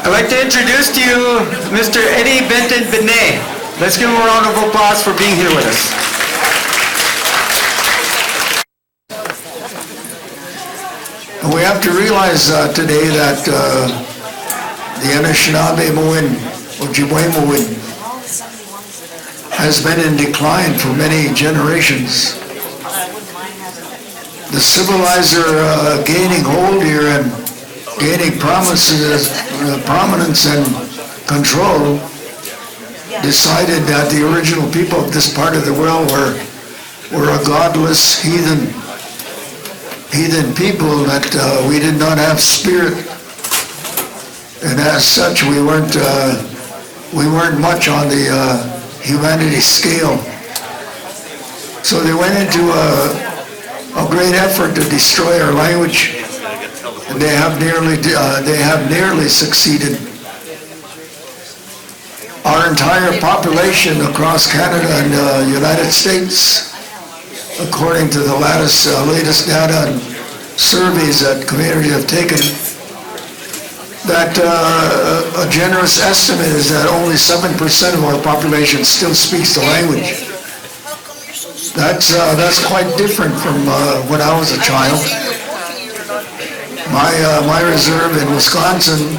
I'd like to introduce to you Mr. Eddie Benton Benet. Let's give him a round of applause for being here with us. We have to realize today that the Anishinaabe Moin, Ojibwe Moin, has been in decline for many generations. The civilizer gaining hold here and gaining prominence and control decided that the original people of this part of the world were a godless heathen people, that we did not have spirit, and as such we weren't much on the humanity scale. So they went into a great effort to destroy our language, and they have nearly succeeded. Our entire population across Canada and the United States, according to the latest data and surveys that community have taken, that a generous estimate is that only 7% of our population still speaks the language. That's quite different from when I was a child. My reserve in Wisconsin,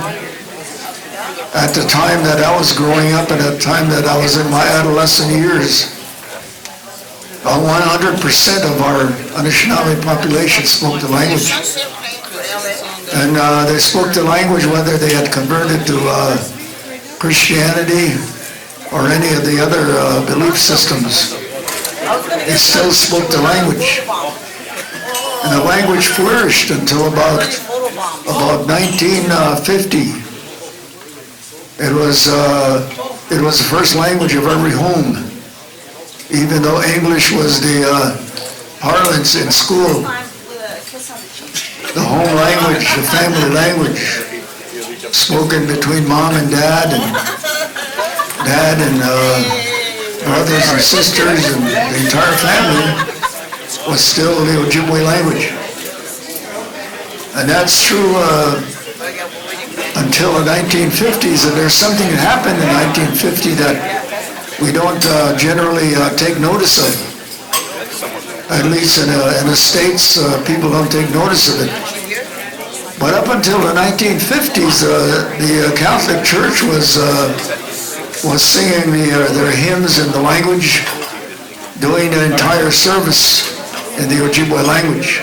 at the time that I was growing up and at the time that I was in my adolescent years, 100% of our Anishinaabe population spoke the language. And they spoke the language whether they had converted to Christianity or any of the other belief systems. They still spoke the language. And the language flourished until about 1950. It was the first language of every home. Even though English was the parlance in school, the home language, the family language, spoken between mom and dad and brothers and sisters and the entire family, was still the Ojibwe language. And that's true until the 1950s, and there's something that happened in 1950 that we don't generally take notice of. At least in the States, people don't take notice of it. But up until the 1950s, the Catholic Church was singing their hymns in the language, doing the entire service in the Ojibwe language.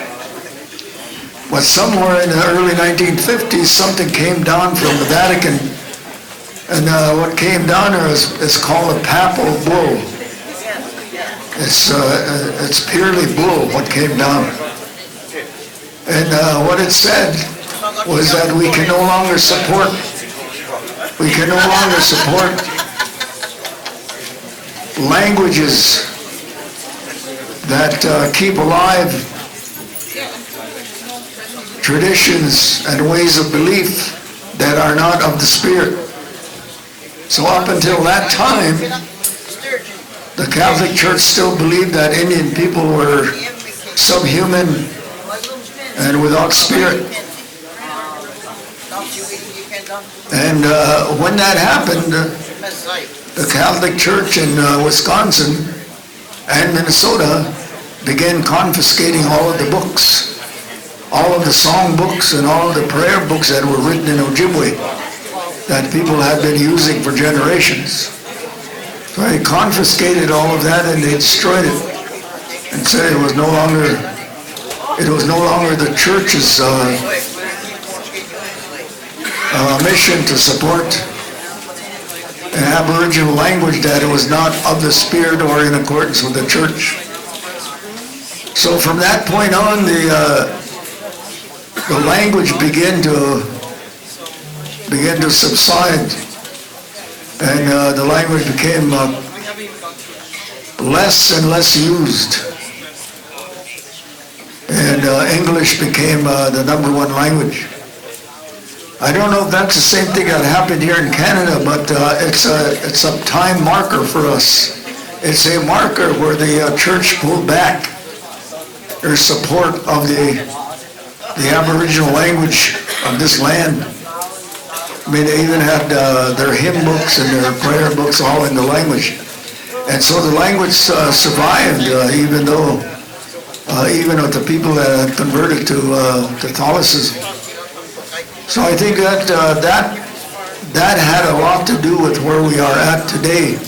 But somewhere in the early 1950s, something came down from the Vatican, and what came down there is called a papal bull. It's purely bull what came down. And what it said was that we can no longer support languages that keep alive traditions and ways of belief that are not of the spirit. So up until that time, the Catholic Church still believed that Indian people were subhuman and without spirit. And when that happened, the Catholic Church in Wisconsin and Minnesota began confiscating all of the books, all of the song books and all of the prayer books that were written in Ojibwe that people had been using for generations. So they confiscated all of that and they destroyed it and said it was no longer the church's mission to support an Aboriginal language, that it was not of the spirit or in accordance with the church. So from that point on, the language began to subside, and the language became less and less used, and English became the number one language. I don't know if that's the same thing that happened here in Canada, but it's a time marker for us. It's a marker where the church pulled back their support of the Aboriginal language of this land. I mean, they even had their hymn books and their prayer books all in the language. And so the language survived, even with the people that had converted to Catholicism. So I think that had a lot to do with where we are at today.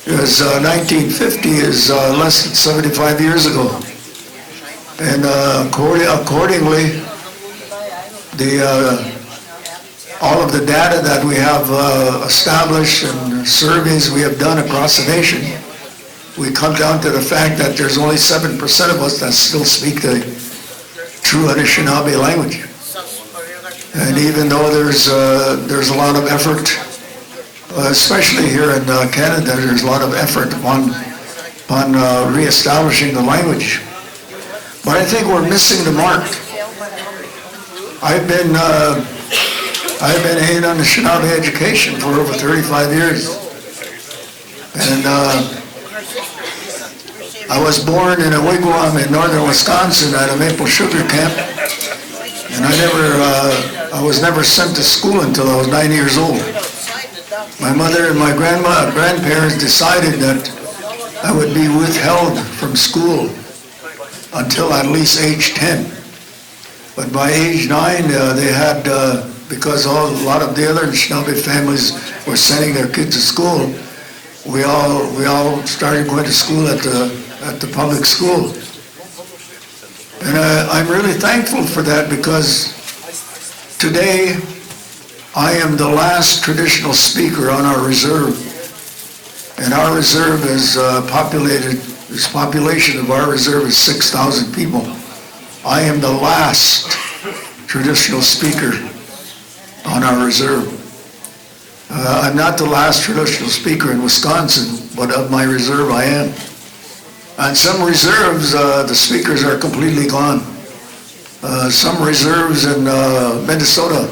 Because 1950 is less than 75 years ago. And accordingly, all of the data that we have established and surveys we have done across the nation, we come down to the fact that there's only 7% of us that still speak the true Anishinaabe language. And even though there's a lot of effort, especially here in Canada, there's a lot of effort on reestablishing the language. But I think we're missing the mark. I've been in Anishinaabe education for over 35 years. And I was born in a wigwam in northern Wisconsin at a maple sugar camp. And I was never sent to school until I was 9 years old. My mother and my grandparents decided that I would be withheld from school until at least age 10. But by age 9, they had, because a lot of the other Anishinaabe families were sending their kids to school, we all started going to school at the public school. And I'm really thankful for that, because today I am the last traditional speaker on our reserve. And our reserve is this population of our reserve is 6,000 people. I am the last traditional speaker on our reserve. I'm not the last traditional speaker in Wisconsin, but of my reserve I am. On some reserves, the speakers are completely gone. Some reserves in Minnesota,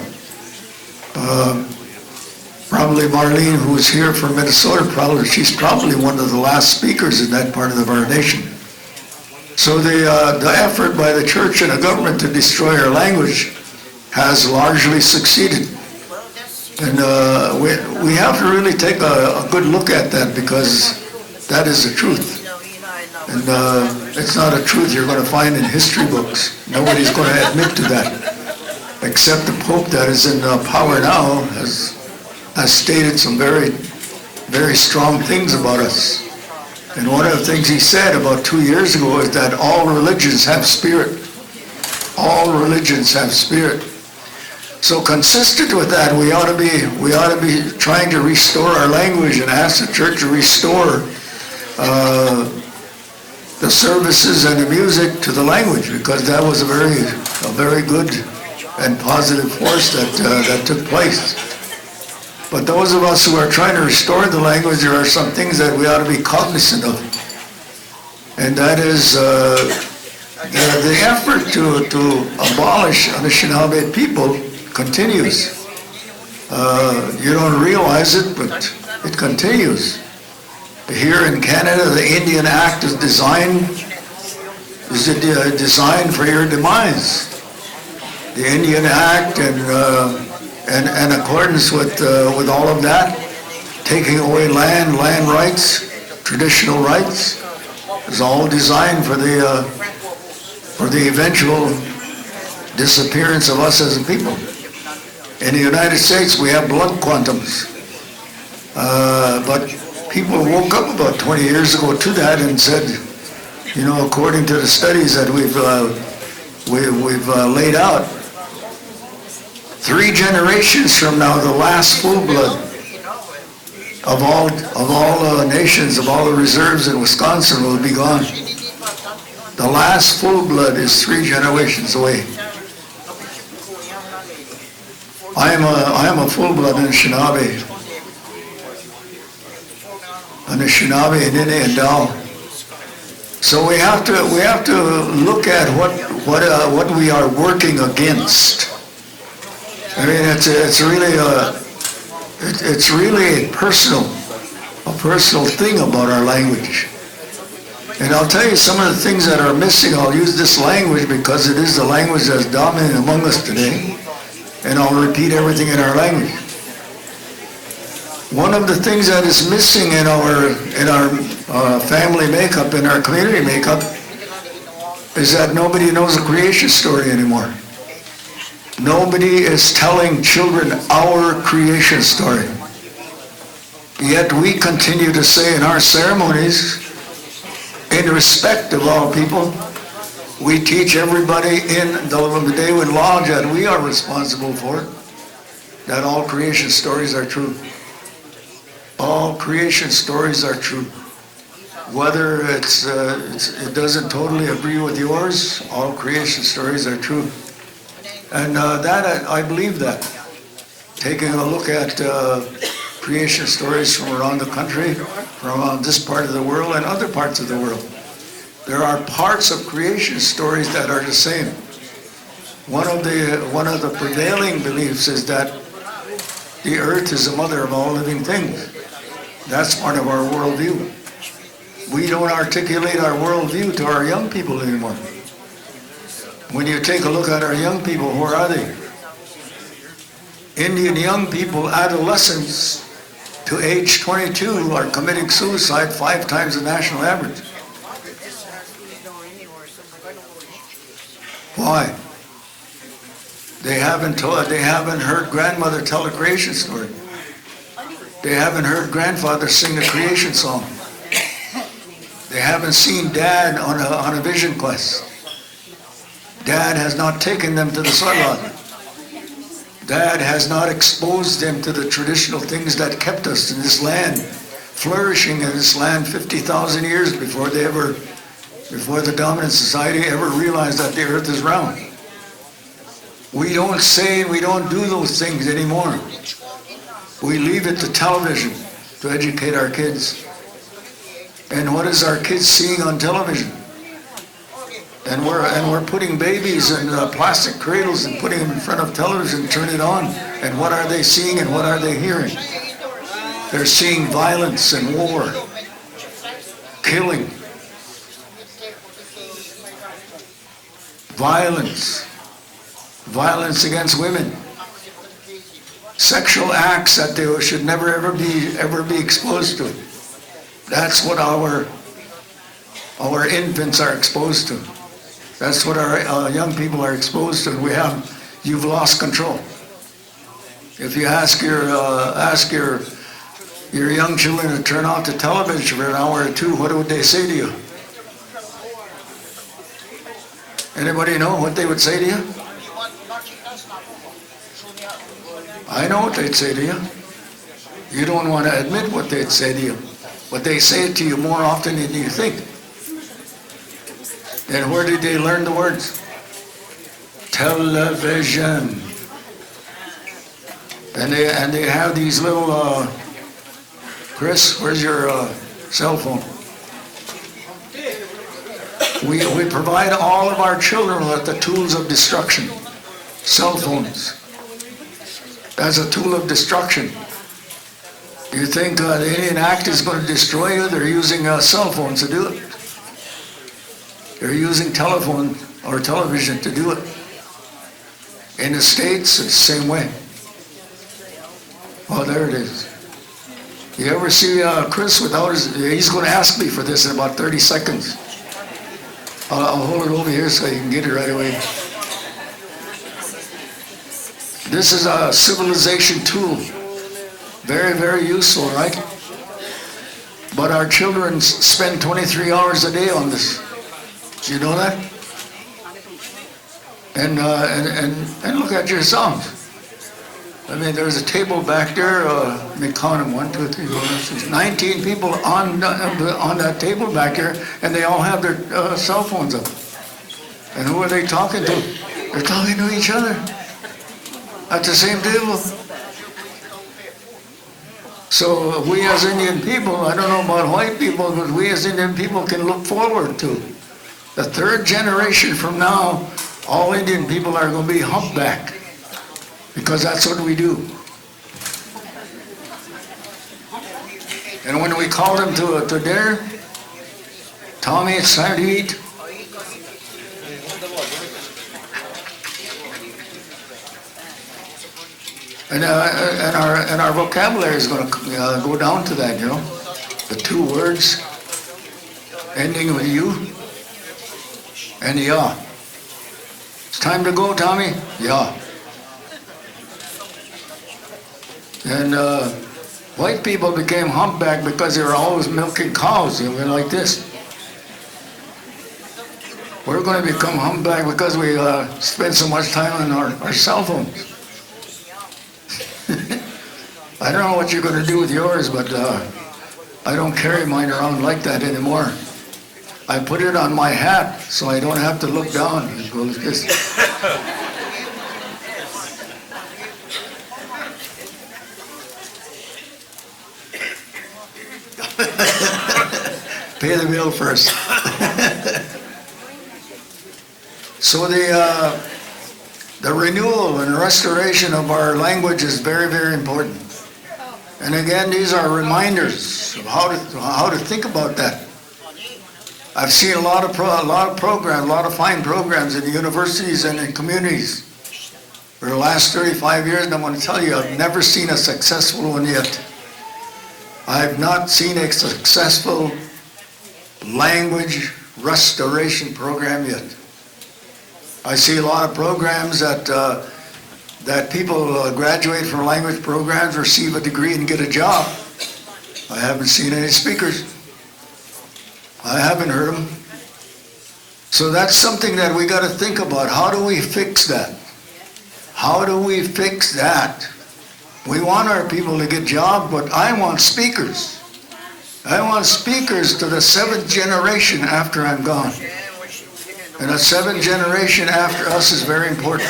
probably Marlene, who is here from Minnesota, she's probably one of the last speakers in that part of our nation. So the effort by the church and the government to destroy our language has largely succeeded. And we have to really take a good look at that, because that is the truth. And it's not a truth you're going to find in history books. Nobody's going to admit to that, except the Pope that is in power now has stated some very, very strong things about us. And one of the things he said about 2 years ago is that all religions have spirit. All religions have spirit. So consistent with that, we ought to be trying to restore our language and ask the church to restore the services and the music to the language, because that was a very good and positive force that took place. But those of us who are trying to restore the language, there are some things that we ought to be cognizant of. And that is the effort to abolish Anishinaabe people continues. You don't realize it, but it continues. Here in Canada, the Indian Act is designed for your demise. The Indian Act and in accordance with all of that, taking away land rights, traditional rights, is all designed for the eventual disappearance of us as a people. In the United States, we have blood quantums, but people woke up about 20 years ago to that and said, you know, according to the studies that we've laid out, 3 generations from now, the last full blood of all nations, of all the reserves in Wisconsin will be gone. The last full blood is 3 generations away. I am a full blood Anishinaabe and Nene and Dao. So we have to look at what we are working against. I mean, it's really a personal thing about our language. And I'll tell you some of the things that are missing. I'll use this language because it is the language that's dominant among us today. and I'll repeat everything in our language. One of the things that is missing in our family makeup, in our community makeup, is that nobody knows the creation story anymore. Nobody is telling children our creation story. Yet we continue to say in our ceremonies, in respect of all people, we teach everybody in the David Lodge that we are responsible for, that all creation stories are true. All creation stories are true. Whether it doesn't totally agree with yours, all creation stories are true. And I believe that. Taking a look at creation stories from around the country, from around this part of the world and other parts of the world, there are parts of creation stories that are the same. One of the prevailing beliefs is that the earth is the mother of all living things. That's part of our worldview. We don't articulate our worldview to our young people anymore. When you take a look at our young people, where are they? Indian young people, adolescents to age 22, are committing suicide 5 times the national average. Why? They haven't heard grandmother tell a creation story. They haven't heard grandfather sing a creation song. They haven't seen dad on a vision quest. Dad has not taken them to the Salad. Dad has not exposed them to the traditional things that kept us in this land, flourishing in this land 50,000 years before the dominant society ever realized that the earth is round. We don't say, we don't do those things anymore. We leave it to television to educate our kids. And what is our kids seeing on television? And we're putting babies in plastic cradles and putting them in front of television, turn it on. And what are they seeing and what are they hearing? They're seeing violence and war, killing, violence against women, sexual acts that they should never ever be exposed to. That's what our infants are exposed to. That's what our young people are exposed to. You've lost control. If you ask your young children to turn off the television for an hour or two, what would they say to you? Anybody know what they would say to you? I know what they'd say to you. You don't want to admit what they'd say to you. But they say it to you more often than you think. And where did they learn the words? Television. And they have these little, Chris, where's your cell phone? We provide all of our children with the tools of destruction. Cell phones. That's a tool of destruction. You think the Indian Act is going to destroy you? They're using cell phones to do it. They're using telephone or television to do it. In the States, it's the same way. Oh, there it is. You ever see Chris without he's going to ask me for this in about 30 seconds. I'll hold it over here so you can get it right away. This is a civilization tool. Very, very useful, right? But our children spend 23 hours a day on this. Do you know that? And look at yourselves. I mean, there's a table back there. Let me count them. 1, 2, 3, 4, 5, 6, 19 people on that table back there, and they all have their cell phones up. And who are they talking to? They're talking to each other at the same table. So we as Indian people, I don't know about white people, but we as Indian people can look forward to the 3rd generation from now. All Indian people are going to be humpback, because that's what we do. And when we call them to dinner, Tommy, it's time to eat. And our vocabulary is going to go down to that, you know. The two words ending with you and ya. It's time to go, Tommy. Ya. And white people became humpback because they were always milking cows, you know, like this. We're going to become humpback because we spend so much time on our cell phones. I don't know what you're going to do with yours, but I don't carry mine around like that anymore. I put it on my hat so I don't have to look down. It goes like this. Pay the bill first. So the renewal and restoration of our language is very, very important. And again, these are reminders of how to think about that. I've seen a lot of programs, a lot of fine programs in universities and in communities for the last 35 years, and I'm going to tell you, I've never seen a successful one yet. I've not seen a successful language restoration program yet. I see a lot of programs that people graduate from language programs, receive a degree, and get a job. I haven't seen any speakers. I haven't heard them. So that's something that we got to think about. How do we fix that? How do we fix that? We want our people to get jobs, but I want speakers. I want speakers to the 7th generation after I'm gone. And the 7th generation after us is very important.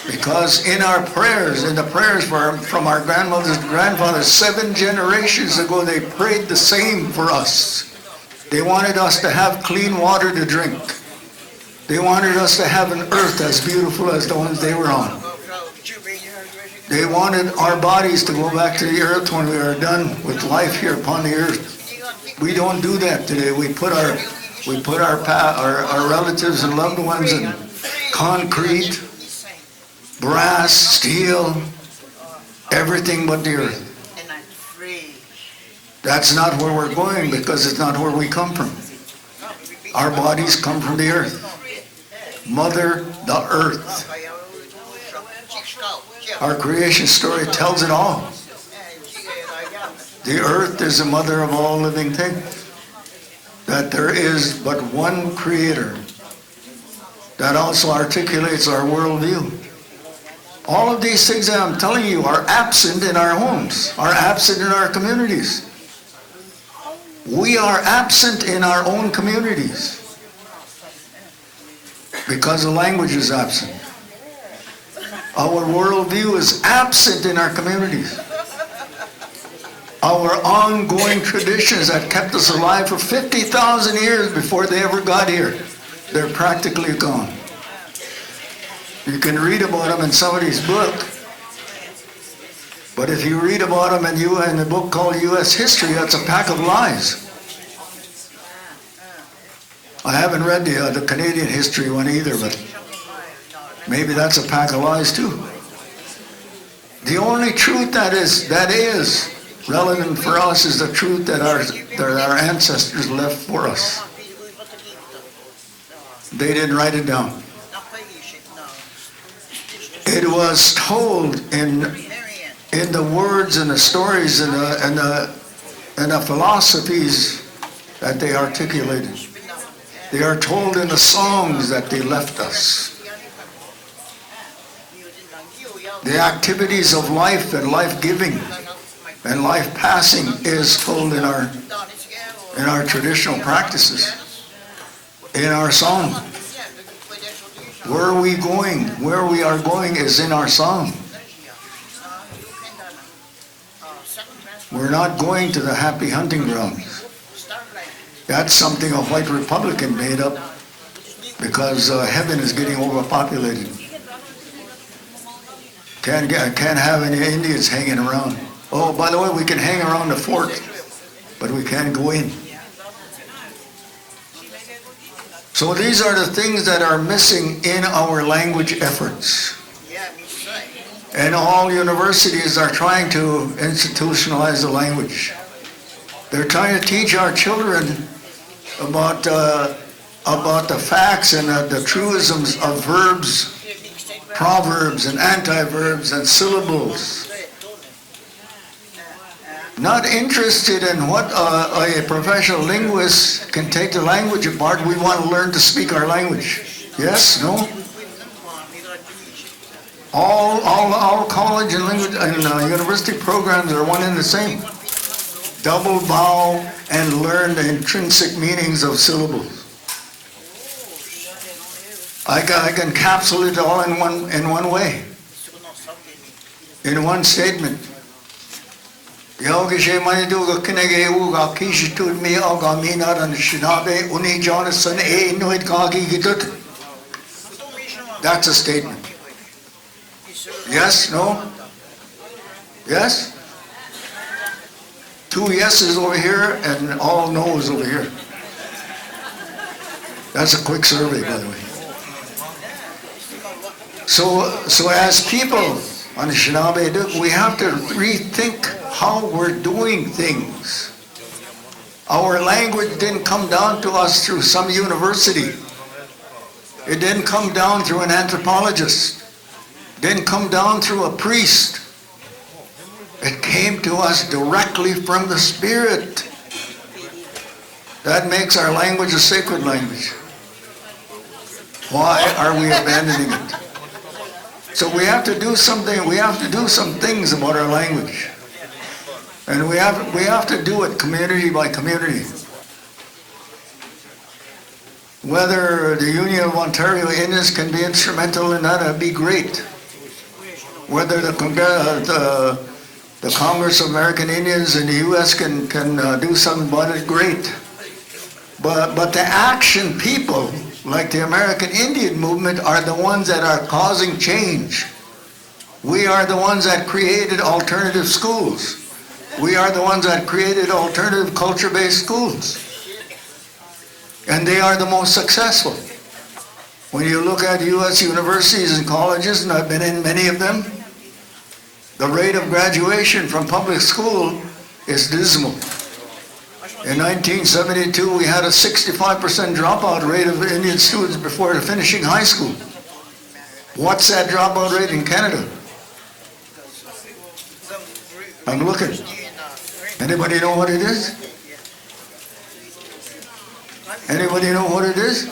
Because in our prayers, in the prayers from our grandmothers and grandfathers, 7 generations ago, they prayed the same for us. They wanted us to have clean water to drink. They wanted us to have an earth as beautiful as the ones they were on. They wanted our bodies to go back to the earth when we are done with life here upon the earth. We don't do that today. We put our relatives and loved ones in concrete, brass, steel, everything but the earth. That's not where we're going because it's not where we come from. Our bodies come from the earth. Mother, the earth. Our creation story tells it all. The earth is the mother of all living things. That there is but one creator. That also articulates our worldview. All of these things that I'm telling you are absent in our homes, are absent in our communities. We are absent in our own communities because the language is absent. Our worldview is absent in our communities. Our ongoing traditions that kept us alive for 50,000 years before they ever got here, they're practically gone. You can read about them in somebody's book, but if you read about them in a book called U.S. History, that's a pack of lies. I haven't read the Canadian history one either, but maybe that's a pack of lies too. The only truth that is relevant for us is the truth that our ancestors left for us. They didn't write it down. It was told in the words and the stories and the philosophies that they articulated. They are told in the songs that they left us. The activities of life and life-giving and life-passing is told in our traditional practices, in our song. Where are we going? Where we are going is in our song. We're not going to the happy hunting grounds. That's something a white Republican made up because heaven is getting overpopulated. Can't have any Indians hanging around. Oh, by the way, we can hang around the fort, but we can't go in. So these are the things that are missing in our language efforts. And all universities are trying to institutionalize the language. They're trying to teach our children about the facts and the truisms of verbs, proverbs and anti-verbs and syllables. Not interested in what a professional linguist can take the language apart. We want to learn to speak our language. Yes? No? All college and language and university programs are one and the same. Double vowel and learn the intrinsic meanings of syllables. I can encapsulate it all in one way, in one statement. That's a statement. Yes? No? Yes? 2 yeses over here and all no's over here. That's a quick survey, by the way. So as people on the Anishinaabe, we have to rethink how we're doing things. Our language didn't come down to us through some university. It didn't come down through an anthropologist. It didn't come down through a priest. It came to us directly from the Spirit. That makes our language a sacred language. Why are we abandoning it? So we have to do something. We have to do some things about our language, and we have to do it community by community. Whether the Union of Ontario Indians can be instrumental in that, that'd be great. Whether the Congress of American Indians in the U.S. can do something about it, great. But the action people, like the American Indian movement, are the ones that are causing change. We are the ones that created alternative schools. We are the ones that created alternative culture-based schools. And they are the most successful. When you look at U.S. universities and colleges, and I've been in many of them, the rate of graduation from public school is dismal. In 1972, we had a 65% dropout rate of Indian students before finishing high school. What's that dropout rate in Canada? I'm looking. Anybody know what it is? Anybody know what it is?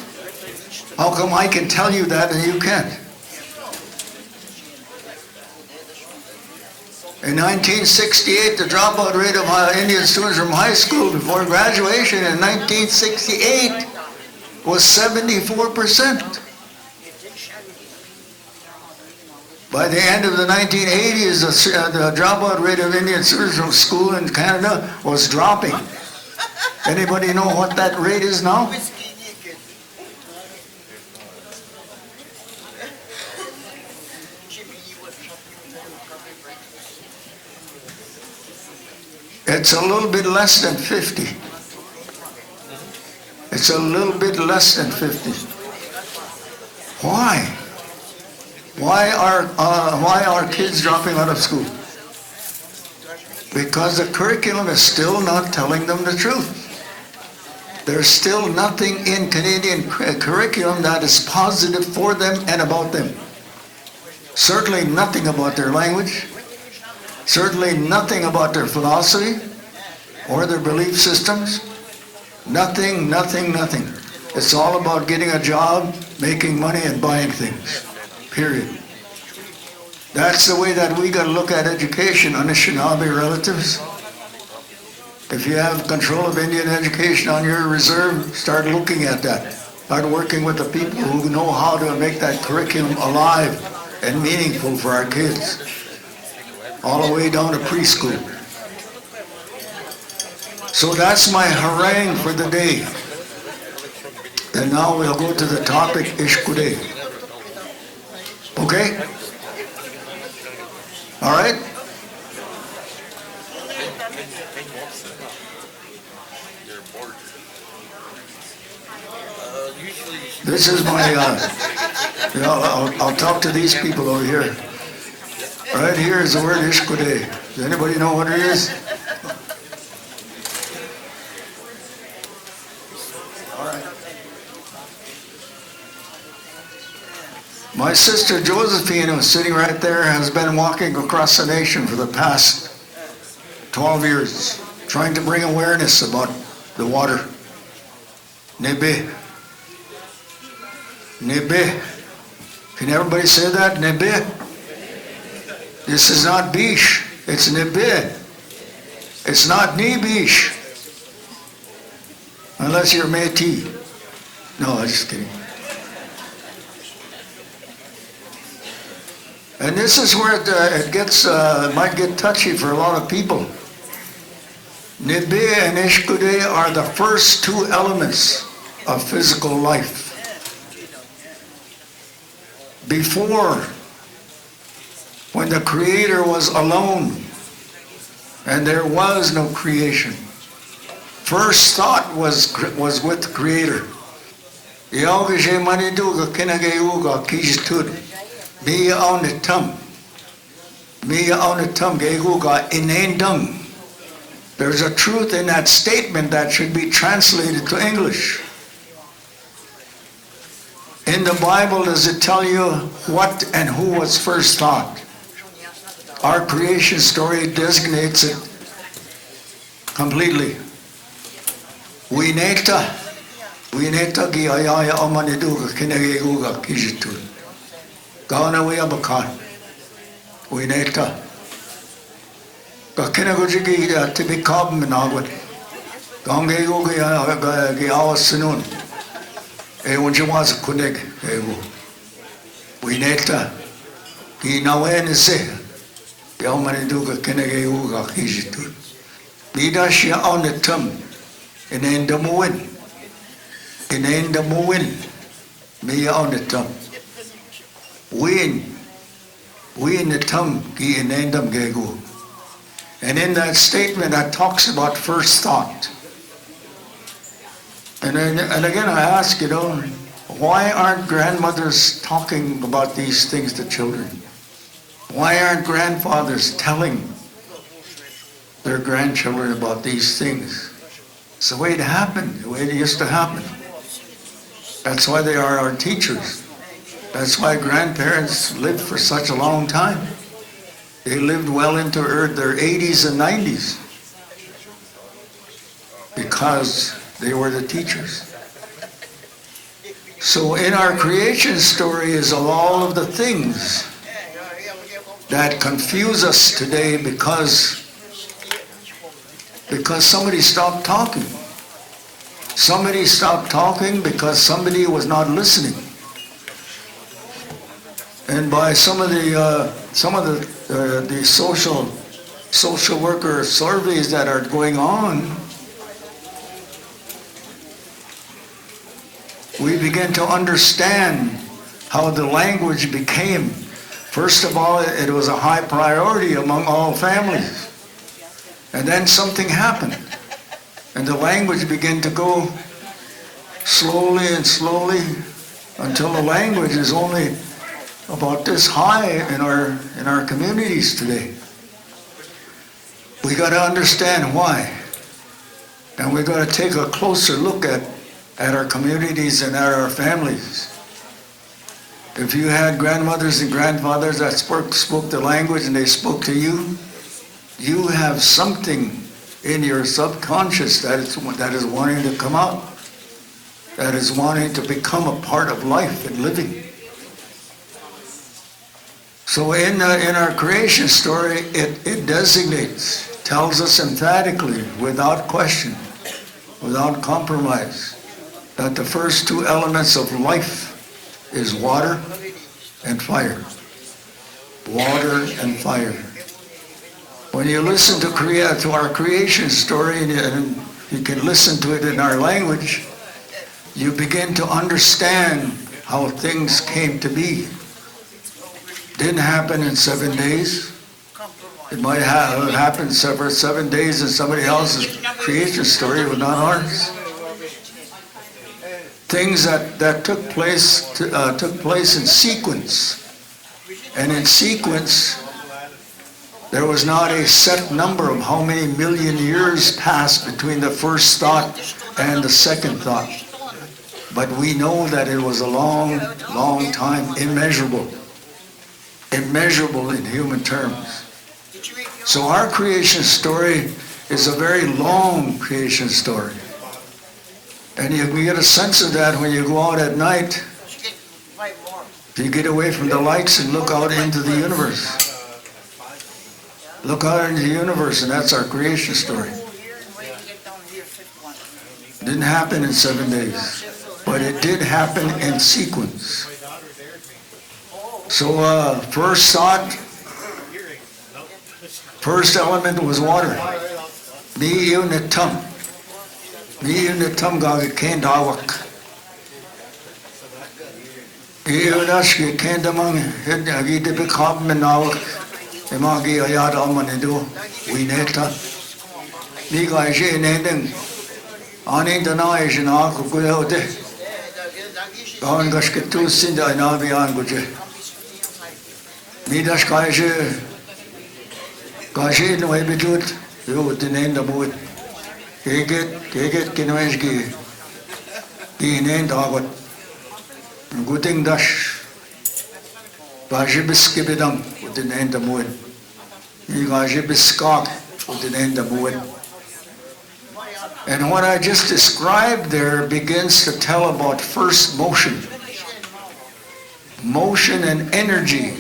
How come I can tell you that and you can't? In 1968, the dropout rate of Indian students from high school before graduation in 1968 was 74%. By the end of the 1980s, the dropout rate of Indian students from school in Canada was dropping. Anybody know what that rate is now? It's a little bit less than 50. It's a little bit less than 50. Why? Why are kids dropping out of school? Because the curriculum is still not telling them the truth. There's still nothing in Canadian curriculum that is positive for them and about them. Certainly nothing about their language. Certainly nothing about their philosophy or their belief systems. Nothing, nothing, nothing. It's all about getting a job, making money, and buying things. Period. That's the way that we got to look at education, Anishinaabe relatives. If you have control of Indian education on your reserve, start looking at that. Start working with the people who know how to make that curriculum alive and meaningful for our kids, all the way down to preschool. So that's my harangue for the day. And now we'll go to the topic, Ishkude. Okay? All right? This is my, I'll talk to these people over here. Right here is the word Ishkude. Does anybody know what it is? All right. My sister Josephine, who's sitting right there, has been walking across the nation for the past 12 years, trying to bring awareness about the water. Nebe. Nebe. Can everybody say that? Nebe. This is not bish. It's nebe. It's not nibish. Unless you're Métis. No, I'm just kidding. And this is where it gets might get touchy for a lot of people. Nebe and Ishkude are the first two elements of physical life. Before, when the Creator was alone and there was no creation, first thought was with the Creator. Yauge maniduga kinageuga kijtud. Miya onitum. Miya onitum geuga inendum. There's a truth in that statement that should be translated to English. In the Bible, does it tell you what and who was first thought? Our creation story designates it completely. Wineta gi ayaya amaniduga kinegeguga kijitul. Gauna we abakan. Wineta. Kakinagujigi tibikab minagwat. Gangegugi awasinun. Unjiwaza kuneg ewu. Wineta. Ginawenese. Yamaniduga kinegeguga kijitul. Bidashia on the tum. Inendamuin. Inendamuin. Miya on the tum. Win the tum gi inendam gegu. And in that statement that talks about first thought. And again I ask, why aren't grandmothers talking about these things to children? Why aren't grandfathers telling their grandchildren about these things? It's the way it happened, the way it used to happen. That's why they are our teachers. That's why grandparents lived for such a long time. They lived well into their 80s and 90s because they were the teachers. So in our creation story is all of the things that confuse us today because somebody stopped talking. Somebody stopped talking because somebody was not listening. And by some of the social worker surveys that are going on, we begin to understand how the language became. First of all, it was a high priority among all families. And then something happened. And the language began to go slowly and slowly until the language is only about this high in our communities today. We got to understand why. And we got to take a closer look at our communities and at our families. If you had grandmothers and grandfathers that spoke the language and they spoke to you, you have something in your subconscious that is wanting to come out, that is wanting to become a part of life and living. So in our creation story, it designates, tells us emphatically, without question, without compromise, that the first two elements of life is water and fire. Water and fire. When you listen to our creation story, and you can listen to it in our language, you begin to understand how things came to be. Didn't happen in 7 days. It might have happened for 7 days in somebody else's creation story, but not ours. Things that took place in sequence, and in sequence, There was not a set number of how many million years passed between the first thought and the second thought. But we know that it was a long, long time, immeasurable. Immeasurable in human terms. So our creation story is a very long creation story. And you can get a sense of that when you go out at night. You get away from the lights and look out into the universe. Look out into the universe, and that's our creation story. Didn't happen in 7 days, but it did happen in sequence. So first thought, first element was water. Mi unitum. Mi unitum gaga kendawak. Iunash ke kendamang hid agide bekab menawak. Emagi ayat almanidu wineta. Mi gaje nending. Ani dana ejna kukuyote. Gaun gashketu sinda inabi anguje. Midas kaje no ebijut yo tinen da buit keget kinwesgi tinen dagot guting dash kaje biskibidam tinen da buit kaje biskak tinen da buit. And what I just described there begins to tell about first motion. Motion and energy.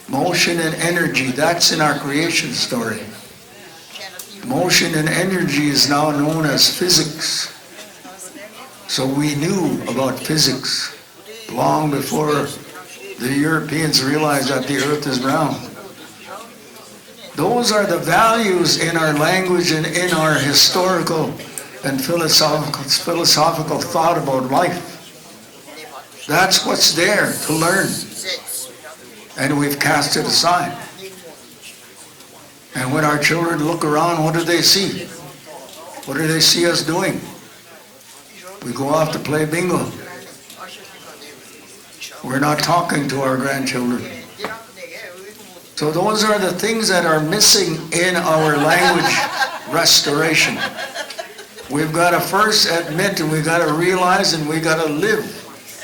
Motion and energy, that's in our creation story. Motion and energy is now known as physics. So we knew about physics long before the Europeans realized that the earth is round. Those are the values in our language and in our historical and philosophical thought about life. That's what's there to learn. And we've cast it aside. And when our children look around, what do they see? What do they see us doing? We go off to play bingo. We're not talking to our grandchildren. So those are the things that are missing in our language restoration. We've got to first admit, and we've got to realize, and we've got to live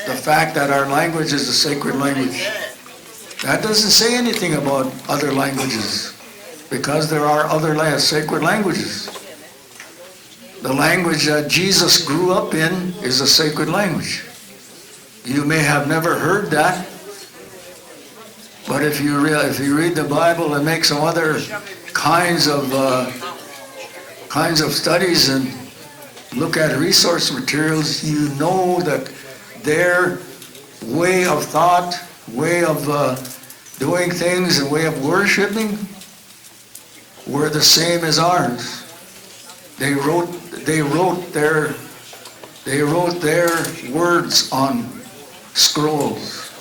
the fact that our language is a sacred language. That doesn't say anything about other languages, because there are other sacred languages. The language that Jesus grew up in is a sacred language. You may have never heard that, but if you read the Bible and make some other kinds of studies and look at resource materials, you know that their way of thought, way of doing things, and way of worshiping were the same as ours. They wrote their words on scrolls,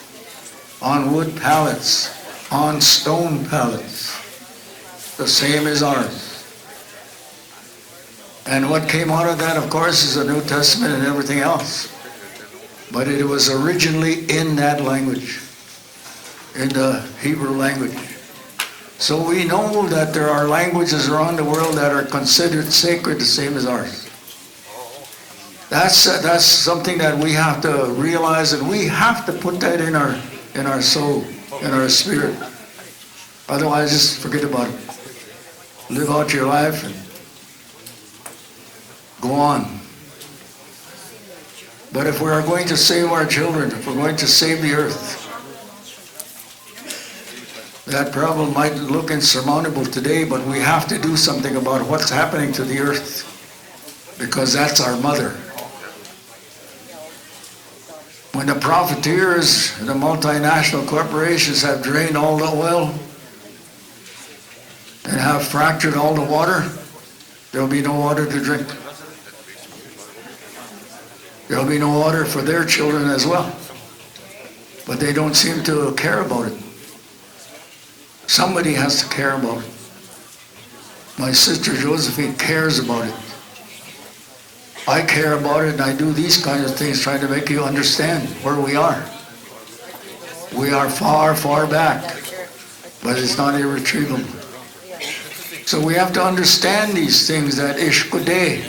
on wood pallets, on stone pallets, the same as ours. And what came out of that, of course, is the New Testament and everything else. But it was originally in that language, in the Hebrew language. So we know that there are languages around the world that are considered sacred, the same as ours. That's something that we have to realize, and we have to put that in our soul, in our spirit. Otherwise, just forget about it. Live out your life and go on. But if we are going to save our children, if we're going to save the earth, that problem might look insurmountable today, but we have to do something about what's happening to the earth, because that's our mother. When the profiteers and the multinational corporations have drained all the oil and have fractured all the water, there'll be no water to drink. There'll be no water for their children as well. But they don't seem to care about it. Somebody has to care about it. My sister Josephine cares about it. I care about it, and I do these kinds of things trying to make you understand where we are. We are far, far back. but it's not irretrievable. So we have to understand these things, that ishkude.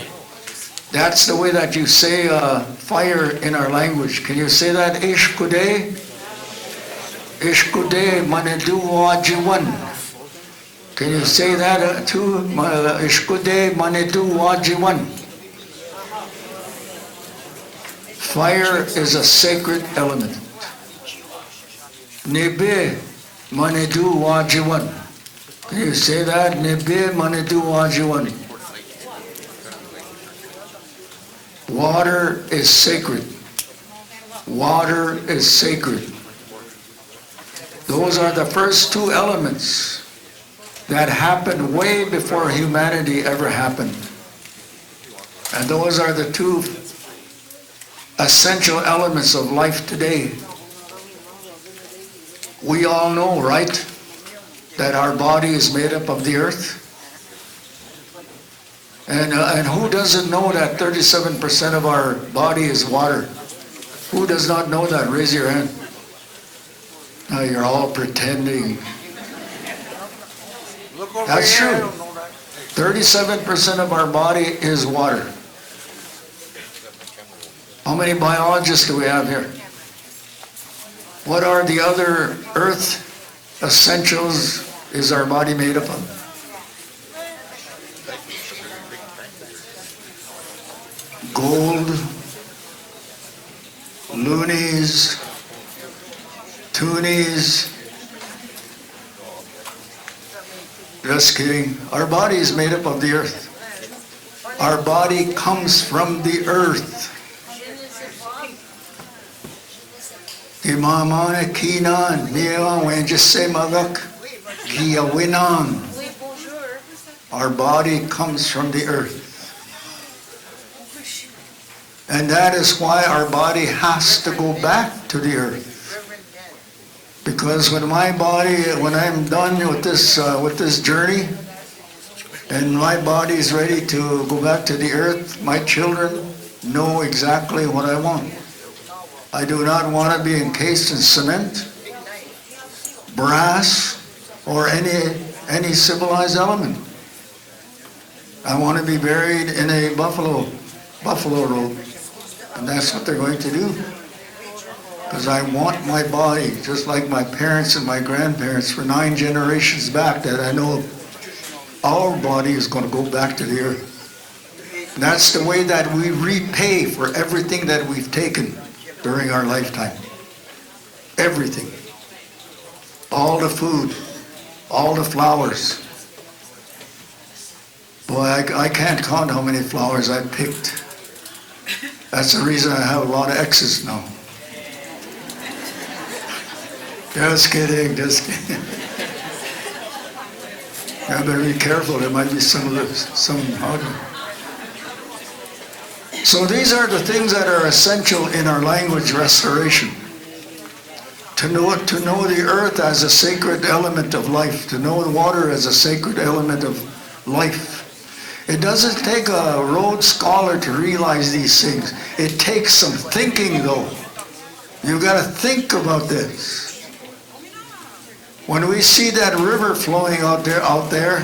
That's the way that you say fire in our language. Can you say that? Ishkude? Ishkude manedu wajiwan. Can you say that too? Ishkude manedu wajiwan. Fire is a sacred element. Nebe manedu wajiwan. Can you say that? Nebe manedu wajiwan. Water is sacred. Water is sacred. Those are the first two elements that happened way before humanity ever happened. And those are the two essential elements of life today. We all know, right, that our body is made up of the earth? And who doesn't know that 37% of our body is water? Who does not know that? Raise your hand. No, you're all pretending. That's true. 37% of our body is water. How many biologists do we have here? What are the other earth essentials is our body made up of? Gold, loonies, toonies. Just kidding. Our body is made up of the earth. Our body comes from the earth. Imamane kinan, miya when just say magak, kiya winan. Our body comes from the earth. And that is why our body has to go back to the earth. Because when I'm done with this journey, and my body is ready to go back to the earth, my children know exactly what I want. I do not want to be encased in cement, brass, or any civilized element. I want to be buried in a buffalo robe. And that's what they're going to do. Because I want my body, just like my parents and my grandparents for 9 generations back, that I know our body is going to go back to the earth. And that's the way that we repay for everything that we've taken during our lifetime. Everything. All the food, all the flowers. Boy, I can't count how many flowers I picked. That's the reason I have a lot of exes now. Just kidding, just kidding. I better be careful, there might be some harder. So these are the things that are essential in our language restoration. To know the earth as a sacred element of life, to know the water as a sacred element of life. It doesn't take a Rhodes Scholar to realize these things. It takes some thinking, though. You've got to think about this. When we see that river flowing out there,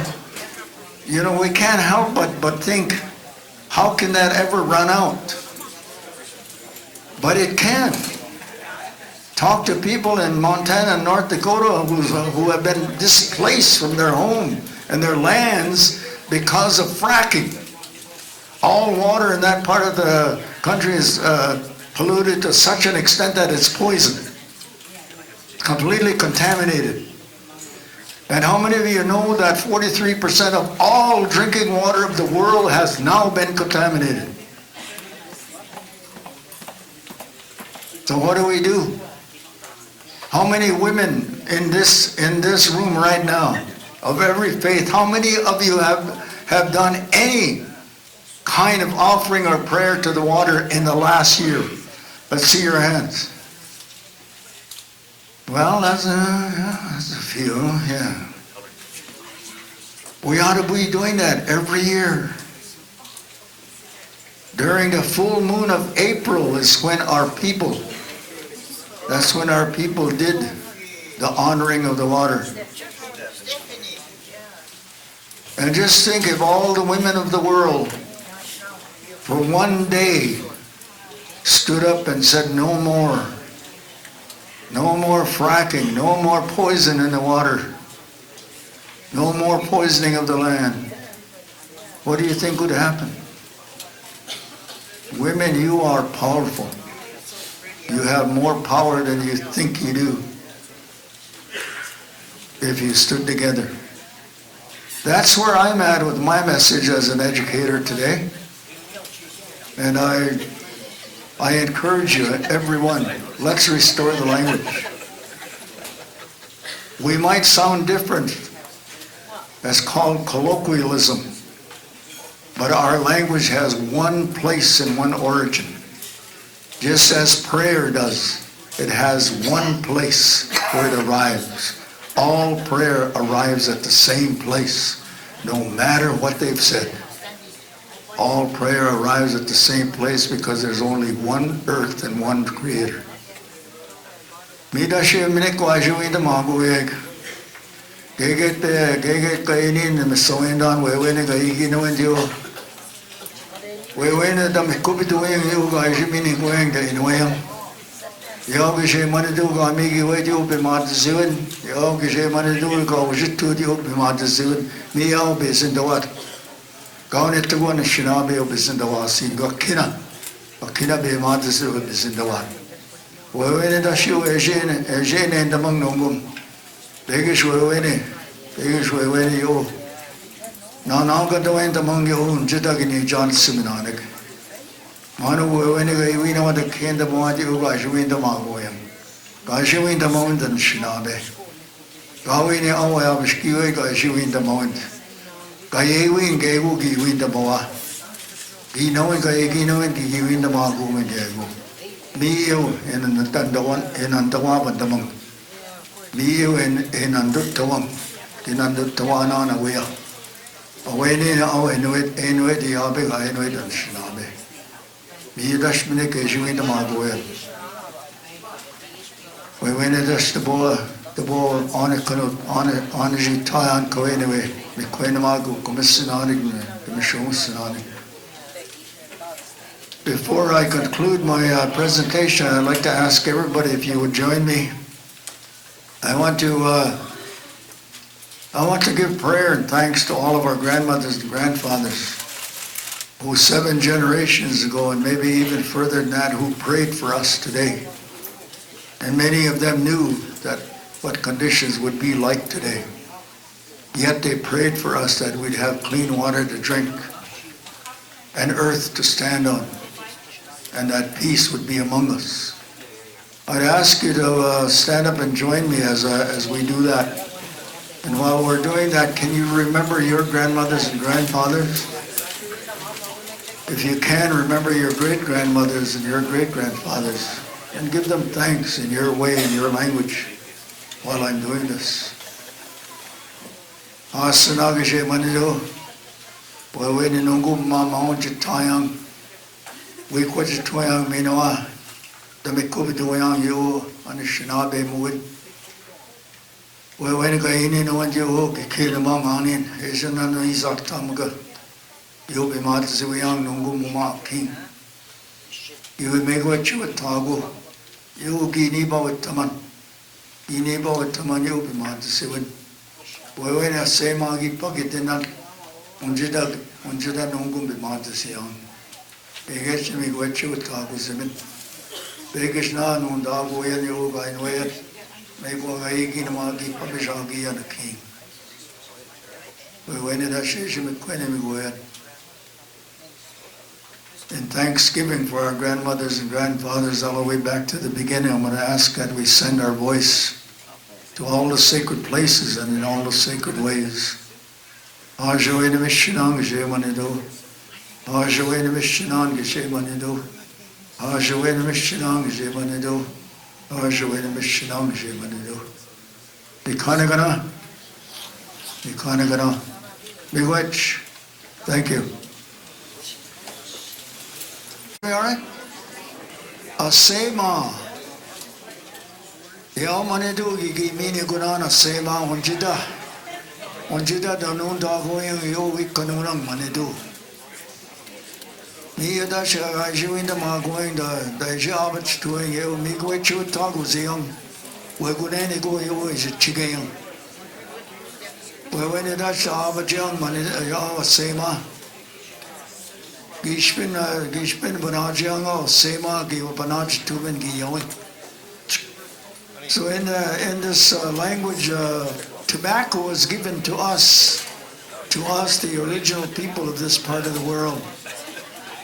you know, we can't help but think, how can that ever run out? But it can. Talk to people in Montana and North Dakota who have been displaced from their home and their lands because of fracking. All water in that part of the country is polluted to such an extent that it's poison. Completely contaminated. And how many of you know that 43% of all drinking water of the world has now been contaminated? So what do we do? How many women in this room right now, of every faith, how many of you have done any kind of offering or prayer to the water in the last year? Let's see your hands. Well, that's a few, yeah. We ought to be doing that every year. During the full moon of April is when that's when our people did the honoring of the water. And just think if all the women of the world for one day stood up and said no more. No more fracking, no more poison in the water, no more poisoning of the land. What do you think would happen? Women, you are powerful. You have more power than you think you do if you stood together. That's where I'm at with my message as an educator today. And I encourage you, everyone, let's restore the language. We might sound different, as called colloquialism, but our language has one place and one origin. Just as prayer does, it has one place where it arrives. All prayer arrives at the same place, no matter what they've said. All prayer arrives at the same place because there's only one earth and one creator. Midashe mineko ajuinda magueg. Geget kainin mesoendan wewene gaigino endio. Wewene dam kubidueng yu gajimini goeng da inwem. Yogishe manadu gamigi wedu be madzuin. Yogishe manadu go jitu dio be madzuin. Miyao be sindawat. Gaun ito ko na shinabi o bisindawasi. Gakina be madzuin o bisindawat. Wewene da shiu ejene endamang nongum. Begish wewene yo. Na ka daw endamang yo jitagini John Simenanek. Manu wewene ga iwina wa da kenda mwadi u gashuin da magoyam. Gashuin da mawin dan shinabe. Gawin ya awaya bishkiwe gashuin da mawin. Gayewin gayu giwin da mawa. Ginawin giwin da magumin gayu. Miyo enandawa bandamang. Miyo enandutawang. Inandutawana na wea. Awene na aw enwet yabe ga enwet an shinabe. Miyo dash mine keshuin da magoyam. Wewene dash the boy on a jitayan koenewe. Mikwenamagu komisinanig komishomusinanig. Before I conclude my presentation, I'd like to ask everybody if you would join me. I want to give prayer and thanks to all of our grandmothers and grandfathers who 7 generations ago and maybe even further than that who prayed for us today. And many of them knew that what conditions would be like today. Yet they prayed for us that we'd have clean water to drink and earth to stand on, and that peace would be among us. I'd ask you to stand up and join me as we do that. And while we're doing that, can you remember your grandmothers and grandfathers? If you can, remember your great-grandmothers and your great-grandfathers, and give them thanks in your way, in your language, while I'm doing this. Asanagashe manido, Wawini nungu mama jitayang, Wikwajitoyang minoa, Damikubitoyang yu, Anishinabe muid. Wawini kaini no one you, Kikilamang anin, Asian Isaac Tamaga, Yubi Mataziwang nungu muma king. You would make what you would tago, you giniba with Taman, Giniba with Taman Yubi Mataziwin. Wewena se magi pagitinan unjida nungum be madasiyan. Begesh mi gwechu tagu zemin. Begesh na nunda goyen yoga in wet. May go gaigi magi pabishagi and a king. Wewena da shishim kwene mi goyen. In thanksgiving for our grandmothers and grandfathers all the way back to the beginning, I'm going to ask that we send our voice to all the sacred places and in all the sacred ways. Ajoene Mishinang Jemanido. Ajoene Mishinang Jemanido. Ajoene Mishinang Jemanido. Ajoene Mishinang Jemanido. Nikanagana. Miigwech. Thank you. All right? Asema. Yao manidu gigi mini gunana sema hunjida. onjida danun da going yo we kanunang manedu. Me da sha jiwin da ma going da job doing yo me go chu tagu ziyang. We go ne go yo is chigayang. We when da sha ba jang mane ya sema. Gishpin banajang o sema gi banaj tuben gi yoing. So in this language, tobacco is given to us, the original people of this part of the world,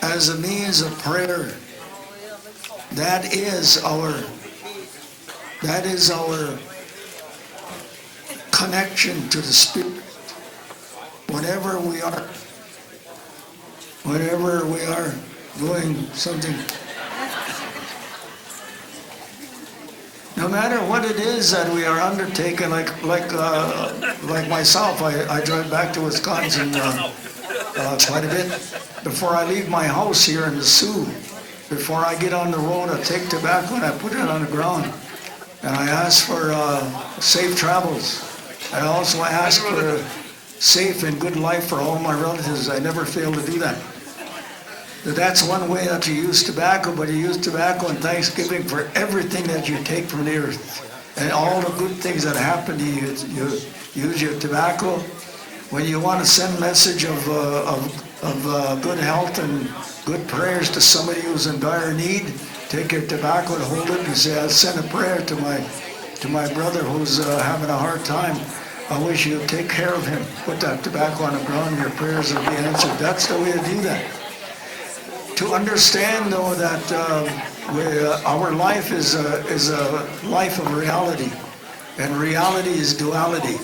as a means of prayer. That is our connection to the Spirit. Whenever we are doing something. No matter what it is that we are undertaking, like myself, I drive back to Wisconsin quite a bit. Before I leave my house here in the Sioux, before I get on the road, I take tobacco and I put it on the ground. And I ask for safe travels. I also ask for safe and good life for all my relatives. I never fail to do that. That's one way that you use tobacco, but you use tobacco on Thanksgiving for everything that you take from the earth. And all the good things that happen to you, you use your tobacco. When you want to send a message of good health and good prayers to somebody who's in dire need, take your tobacco and hold it and say, I'll send a prayer to my brother who's having a hard time. I wish you'd take care of him. Put that tobacco on the ground, your prayers will be answered. That's the way to do that. To understand, though, that our life is a life of reality, and reality is duality.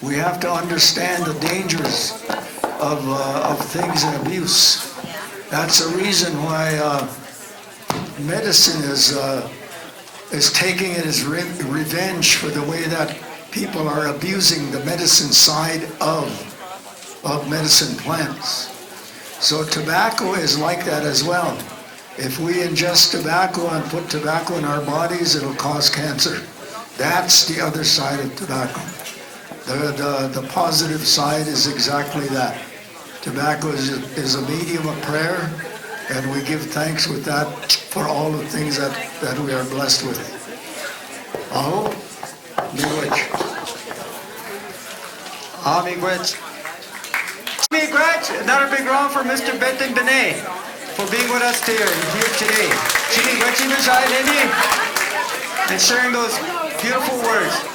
We have to understand the dangers of things and abuse. That's the reason why medicine is taking it as revenge for the way that people are abusing the medicine side of medicine plants. So tobacco is like that as well. If we ingest tobacco and put tobacco in our bodies, it'll cause cancer. That's the other side of tobacco. The positive side is exactly that. Tobacco is a medium of prayer, and we give thanks with that for all the things that we are blessed with. Aho, miigwech. Miigwech. Miigwech. Another big round for Mr. Benton Benet for being with us here today. Miigwech and sharing those beautiful words.